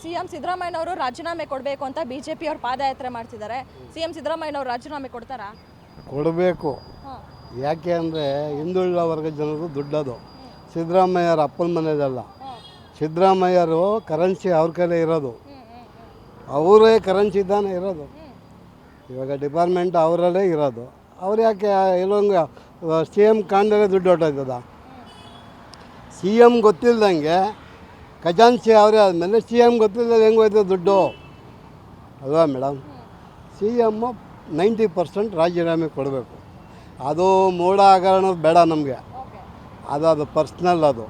CM ಸಿದ್ದರಾಮಯ್ಯನವರು ರಾಜೀನಾಮೆ ಕೊಡಬೇಕು ಅಂತ ಬಿಜೆಪಿ ಅವರು ಪಾದಯಾತ್ರೆ ಮಾಡ್ತಿದ್ದಾರೆ. ಸಿಎಂ ಸಿದ್ದರಾಮಯ್ಯನವರು ರಾಜೀನಾಮೆ ಕೊಡ್ತಾರಾ? ಕೊಡಬೇಕು. ಯಾಕೆ ಅಂದರೆ ಹಿಂದುಳಿದ ವರ್ಗ ಜನರು ದುಡ್ಡದು. ಸಿದ್ದರಾಮಯ್ಯರ ಅಪ್ಪನ ಮನೆಯದಲ್ಲ. ಸಿದ್ದರಾಮಯ್ಯರು ಕರೆನ್ಸಿ ಅವ್ರ ಕೈಲೇ ಇರೋದು, ಅವರೇ ಕರೆನ್ಸಿ ಇದ್ದಾನೆ ಇರೋದು. ಇವಾಗ ಡಿಪಾರ್ಟ್ಮೆಂಟ್ ಅವರಲ್ಲೇ ಇರೋದು. ಅವ್ರು ಯಾಕೆ ಎಲ್ಲೊಂದು ಸಿ ಎಮ್ ಕಾಂಡಲೇ ದುಡ್ಡು ಹೊಟ್ಟೋಯ್ತದ? ಸಿ ಎಮ್ ಗೊತ್ತಿಲ್ದಂಗೆ ಖಜಾನ್ಸಿ ಅವರೇ ಆದಮೇಲೆ ಸಿ ಎಮ್ ಗೊತ್ತಿಲ್ಲದೆ ಹೆಂಗೆ ಹೋಯ್ತದೆ ದುಡ್ಡು ಅಲ್ವಾ ಮೇಡಮ್? ಸಿ ಎಮ್ಮು 90% ರಾಜೀನಾಮೆ ಕೊಡಬೇಕು. ಅದು ಮೂಢ ಹಗರಣದ ಬೇಡ ನಮಗೆ, ಅದು ಪರ್ಸ್ನಲ್. ಅದು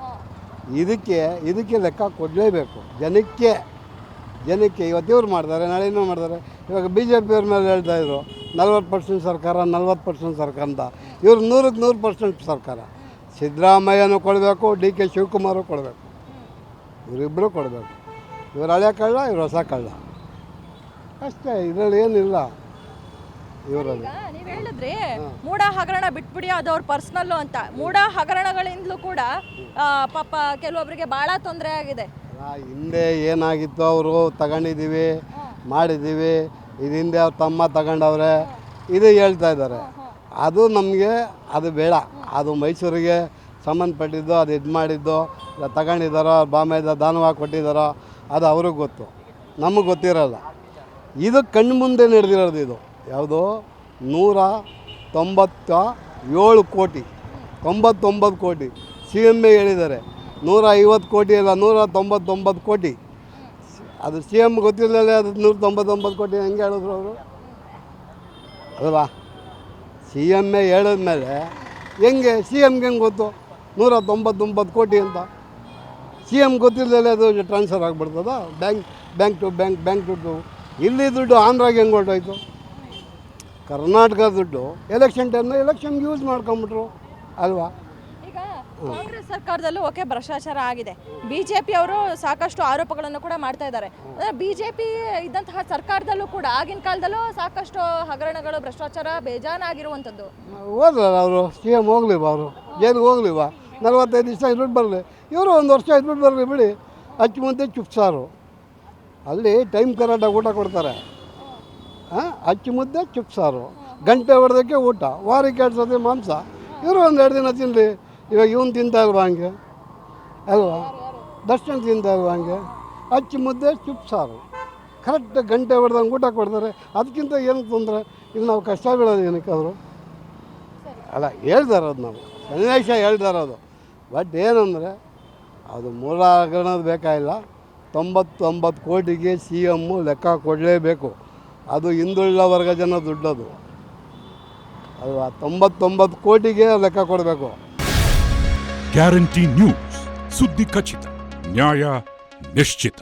ಇದಕ್ಕೆ ಲೆಕ್ಕ ಕೊಡಲೇಬೇಕು ಜನಕ್ಕೆ. ಇವತ್ತು ಇವ್ರು ಮಾಡ್ತಾರೆ, ನಾಳೆ ಇನ್ನೂ ಮಾಡ್ತಾರೆ. ಇವಾಗ ಬಿ ಜೆ ಪಿಯವ್ರ ಮೇಲೆ ಹೇಳ್ತಾಯಿದ್ರು 40% ಸರ್ಕಾರ 40% ಸರ್ಕಾರ ಅಂತ. ಇವ್ರು 100% ಸರ್ಕಾರ. ಸಿದ್ದರಾಮಯ್ಯನೂ ಕೊಡಬೇಕು, ಡಿ ಕೆ ಶಿವಕುಮಾರು ಕೊಡಬೇಕು, ಇವರಿಬ್ಬರು ಕೊಡಬೇಕು. ಇವ್ರು ಹಳೆ ಕಳ್ಳ, ಇವ್ರು ಹೊಸ ಕಳ್ಳ ಅಷ್ಟೇ, ಇದರಲ್ಲಿ ಏನಿಲ್ಲ ಇವರಲ್ಲಿ. ನೀವು ಹೇಳಿದ್ರಿ ಮೂಢ ಹಗರಣ ಬಿಟ್ಬಿಡಿ, ಅದು ಅವ್ರ ಪರ್ಸ್ನಲ್ಲು ಅಂತ. ಮೂಢ ಹಗರಣಗಳಿಂದಲೂ ಕೂಡ ಪಾಪ ಕೆಲವೊಬ್ಬರಿಗೆ ಭಾಳ ತೊಂದರೆ ಆಗಿದೆ. ಹಿಂದೆ ಏನಾಗಿತ್ತು ಅವರು ತಗೊಂಡಿದ್ದೀವಿ ಮಾಡಿದ್ದೀವಿ, ಇದು ಹಿಂದೆ ಅವ್ರ ತಮ್ಮ ತಗೊಂಡವ್ರೆ, ಇದು ಹೇಳ್ತಾ ಇದ್ದಾರೆ. ಅದು ನಮಗೆ ಅದು ಬೇಡ. ಅದು ಮೈಸೂರಿಗೆ ಸಂಬಂಧಪಟ್ಟಿದ್ದು, ಅದು ಇದು ಮಾಡಿದ್ದು ತಗೊಂಡಿದ್ದಾರೋ ಬಾಂಬೆದ ದಾನವಾಗಿ ಕೊಟ್ಟಿದ್ದಾರೋ ಅದು ಅವ್ರಿಗೆ ಗೊತ್ತು, ನಮಗೆ ಗೊತ್ತಿರೋಲ್ಲ. ಇದು ಕಣ್ಣು ಮುಂದೆ ನಡೆದಿರೋದು. ಇದು ಯಾವುದು 197 ಕೋಟಿ, 99 ಕೋಟಿ ಸಿ ಎಮ್ ಎ ಹೇಳಿದ್ದಾರೆ. 150 ಕೋಟಿ ಅಲ್ಲ, 199 ಕೋಟಿ. ಅದು ಸಿ ಎಮ್ ಗೊತ್ತಿಲ್ಲದೆ ಅದು 199 ಕೋಟಿ ಹೆಂಗೆ ಹೇಳಿದ್ರು ಅವರು ಅಲ್ವಾ? ಸಿ ಎಮ್ ಎ ಹೇಳಿದ್ಮೇಲೆ ಹೆಂಗೆ ಸಿ ಎಮ್ಗೆ ಹೆಂಗೆ ಗೊತ್ತು 199 ಕೋಟಿ ಅಂತ? ಸಿ ಎಮ್ ಗೊತ್ತಿಲ್ಲದೆ ಅದು ಟ್ರಾನ್ಸ್ಫರ್ ಆಗಿಬಿಡ್ತದ ಬ್ಯಾಂಕ್ ಟು ಇಲ್ಲಿ ದುಡ್ಡು ಆಂಧ್ರಾಗೆ ಹೆಂಗೆ ಹೊರಟೋಯ್ತು? ಕರ್ನಾಟಕ ದುಡ್ಡು ಎಲೆಕ್ಷನ್ ಟೈಮ್ನಲ್ಲಿ ಎಲೆಕ್ಷನ್ಗೆ ಯೂಸ್ ಮಾಡ್ಕೊಂಬಿಟ್ರು ಅಲ್ವಾ? ಈಗ ಕಾಂಗ್ರೆಸ್ ಸರ್ಕಾರದಲ್ಲೂ ಓಕೆ ಭ್ರಷ್ಟಾಚಾರ ಆಗಿದೆ. ಬಿಜೆಪಿ ಅವರು ಸಾಕಷ್ಟು ಆರೋಪಗಳನ್ನು ಕೂಡ ಮಾಡ್ತಾ ಇದ್ದಾರೆ. ಬಿಜೆಪಿ ಇದ್ದಂತಹ ಸರ್ಕಾರದಲ್ಲೂ ಕೂಡ ಆಗಿನ ಕಾಲದಲ್ಲೂ ಸಾಕಷ್ಟು ಹಗರಣಗಳು ಭ್ರಷ್ಟಾಚಾರ ಬೇಜಾನಾಗಿರುವಂಥದ್ದು. ಹೋದ್ರಲ್ಲ ಅವರು, ಸಿ ಎಮ್ ಹೋಗ್ಲಿವ, ಅವರು ಜೈಲಿಗೆ ಹೋಗ್ಲಿವ? 45 ದಿವಸ ಇದ್ಬಿಟ್ಟು ಬರಲಿ, ಇವರು 1 ವರ್ಷ ಇದ್ಬಿಟ್ಟು ಬರಲಿ ಬಿಡಿ. ಅಚ್ಚು ಮುಂದೆ ಚುಪ್ಸಾರು, ಅಲ್ಲಿ ಟೈಮ್ ಕರೆಕ್ಟಾಗಿ ಊಟ ಕೊಡ್ತಾರೆ. ಅಚ್ಚು ಮುದ್ದೆ ಚುಪ್ಸಾರು, ಗಂಟೆ ಹೊಡೆದಕ್ಕೆ ಊಟ, ವಾರಕ್ಕೆ 2 ಸತಿ ಮಾಂಸ. ಇವರು 1-2 ದಿನ ತಿನ್ನಲಿ. ಇವಾಗ ಇವನು ತಿಂತಾ ಇಲ್ವಾ ಹಂಗೆ ಅಲ್ವಾ? ದರ್ಶನ ತಿಂತಾ ಇಲ್ವಾ ಹಂಗೆ? ಅಚ್ಚು ಮುದ್ದೆ ಚುಪ್ಸಾರು ಕರೆಕ್ಟ್ ಗಂಟೆ ಹೊಡೆದಂಗೆ ಊಟ ಕೊಡ್ತಾರೆ. ಅದಕ್ಕಿಂತ ಏನು ತೊಂದರೆ? ಇಲ್ಲಿ ನಾವು ಕಷ್ಟ ಬೀಳೋದು ಏನಕ್ಕೆ? ಅವರು ಅಲ್ಲ ಹೇಳ್ತಾ ಇರೋದು, ನಾವು ಸನ್ನಿವೇಶ ಹೇಳ್ತಾ ಇರೋದು. ಬಟ್ ಏನಂದರೆ ಅದು ಮೂಲ ಹಗರಣದ ಬೇಕಾಗಿಲ್ಲ. 99 ಕೋಟಿಗೆ ಸಿ ಎಮ್ಮು ಲೆಕ್ಕ ಕೊಡಲೇಬೇಕು. ಅದು ಹಿಂದುಳಿದ ವರ್ಗ ಜನ ದುಡ್ಡದು ಅಲ್ವಾ? 99 ಕೋಟಿಗೆ ಲೆಕ್ಕ ಕೊಡಬೇಕು. ಗ್ಯಾರಂಟಿ ನ್ಯೂಸ್, ಸುದ್ದಿ ಖಚಿತ, ನ್ಯಾಯ ನಿಶ್ಚಿತ.